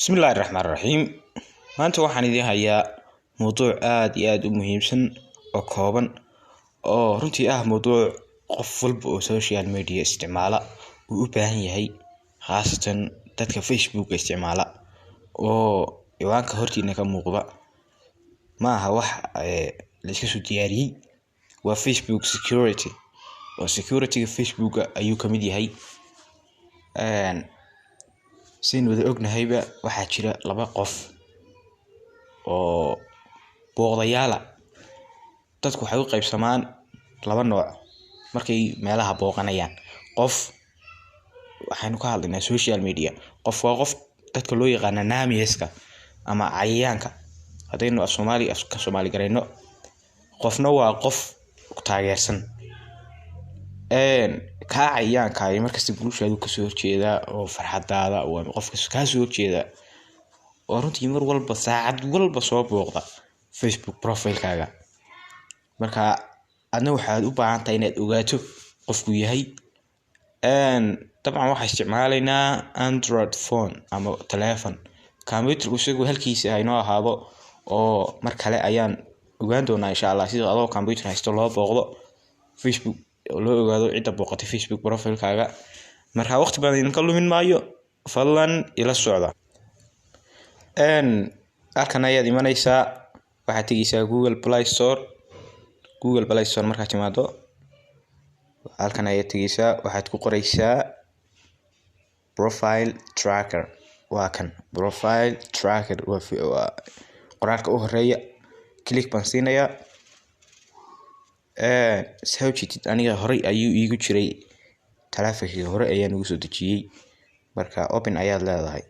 بسم الله الرحمن الرحيم. maanta waxaan idin hayaa mowduuc aad iyo aad u muhiimsan oo kooban oo runtii ah mowduuc qof walba oo social media isticmaala uu u baahan yahay, khaasatan dadka Facebook isticmaala oo ciwaanka hortiina ka muuqda ma aha wax la iska soo diyaariyay. waa Facebook security oo security Facebook ayuu ka mid yahay. siin wada ognahayba waxaa jira laba qof oo booqdayaal dadku waxay u qaybsamaan laba nooc markay meelaha booqanayaan. qof waxaanu ka hadlaynaa social media. qof waa qof dadka loo yaqaan naamiyeyska ama cayayaanka hadaynu Soomaali garayno. qofna waa qof taageersan ka cayayaanka ay markasta bulshadu ka soo horjeeda oo farxadaada oo qofka ka soo horjeeda oo runtii mar walba saacad walba soo booqda Facebook profile-kaaga. marka adna waxaad u baahan tahay inaad ogaato qofku yahay. dabcan waxaan isticmaalaynaa Android phone ama telephone. computer isagu halkiisa aynoo ahaado oo mar kale ayaan ogaan doonaa insha Allah sida adoo computer haysto loo booqdo Facebook loo ogaado cidda booqatay Facebook profile-kaaga. marka waqti badan idinka lumin maayo, fadlan ila socda. halkan ayaad imanaysaa, waxaad tegaysaa Google Play Store markaad timaado halkan ayaad tegaysaa, waxaad ku qoraysaa profile tracker. waa kan profile tracker waa qoraalka u horeeya. click baan siinayaa. sawjitid aniga horey ayuu iigu jiray taleefankii hore ayaan ugu soo dejiyay. marka open ayaad leedahay,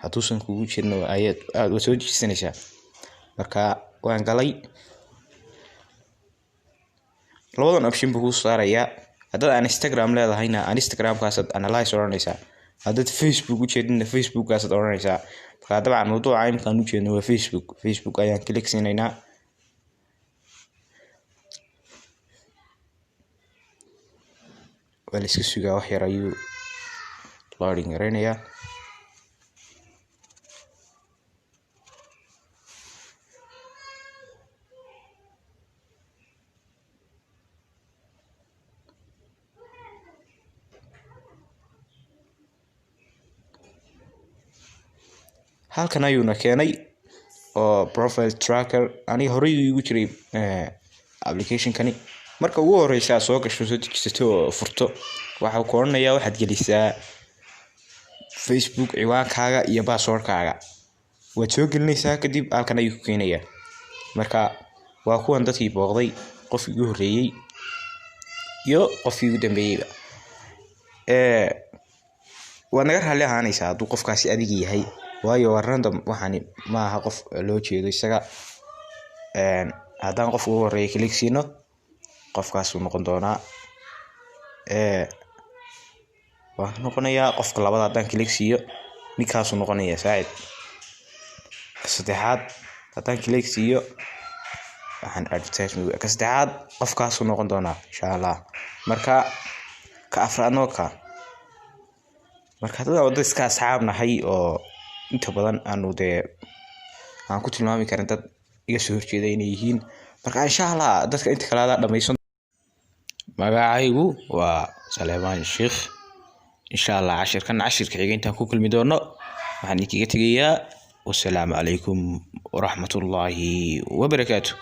haduusan kugu jirin aad soo dejisanaysaa. marka waan galay, labadan option buu ku saarayaa. haddaad aan Instagram leedahayna Instagram-kaasaad analyze oranaysaa, haddaad Facebook u jeedina Facebook-kaasaad oranaysaa. marka dabcan mowduuca imkaan u jeedno waa Facebook ayaan click siinaynaa. waa la iska sugaa, wax yar ayuu loading garaynayaa. halkan ayuuna keenay oo profile tracker. aniga horey iigu jiray application-kani. marka ugu horeysa soo gasho soo dejisato oo furto waxa uu ku oranayaa waxaad gelisaa Facebook ciwaankaaga iyo password-kaaga. waad soo gelinaysaa, kadib halkan ayuu ku keenayaa. marka waa kuwan dadkii booqday, qofkii ugu horeeyay iyo qofkii ugu dambeeyayba. waa naga raalli ahaanaysaa hadduu qofkaasi adiga yahay, waayo waa random. waxaani ma aha qof loo jeedo isaga. haddaan qofka ugu horeeyay click siino, qofkaas uu noqon doonaa. waa noqonayaa qofka labaad. haddaan click siiyo ninkaas uu noqonayaa saacid. ka saddexaad haddaan click siiyo waxaan advertisement. ka saddexaad qofkaas uu noqon doonaa insha Allah. marka ka afraadna marka dad wada iska asxaab nahay oo inta badan aan ku tilmaami karin dad iga soo horjeeda inay yihiin. marka insha Allah dadka inta kale aad dhamaysan. magacaygu waa Saleeman Sheikh. insha Allah cashirka xiga intaan ku kulmi doono waxaan idinkaga tegayaa. wassalaamu calaykum waraxmatullaahi wabarakaatuh.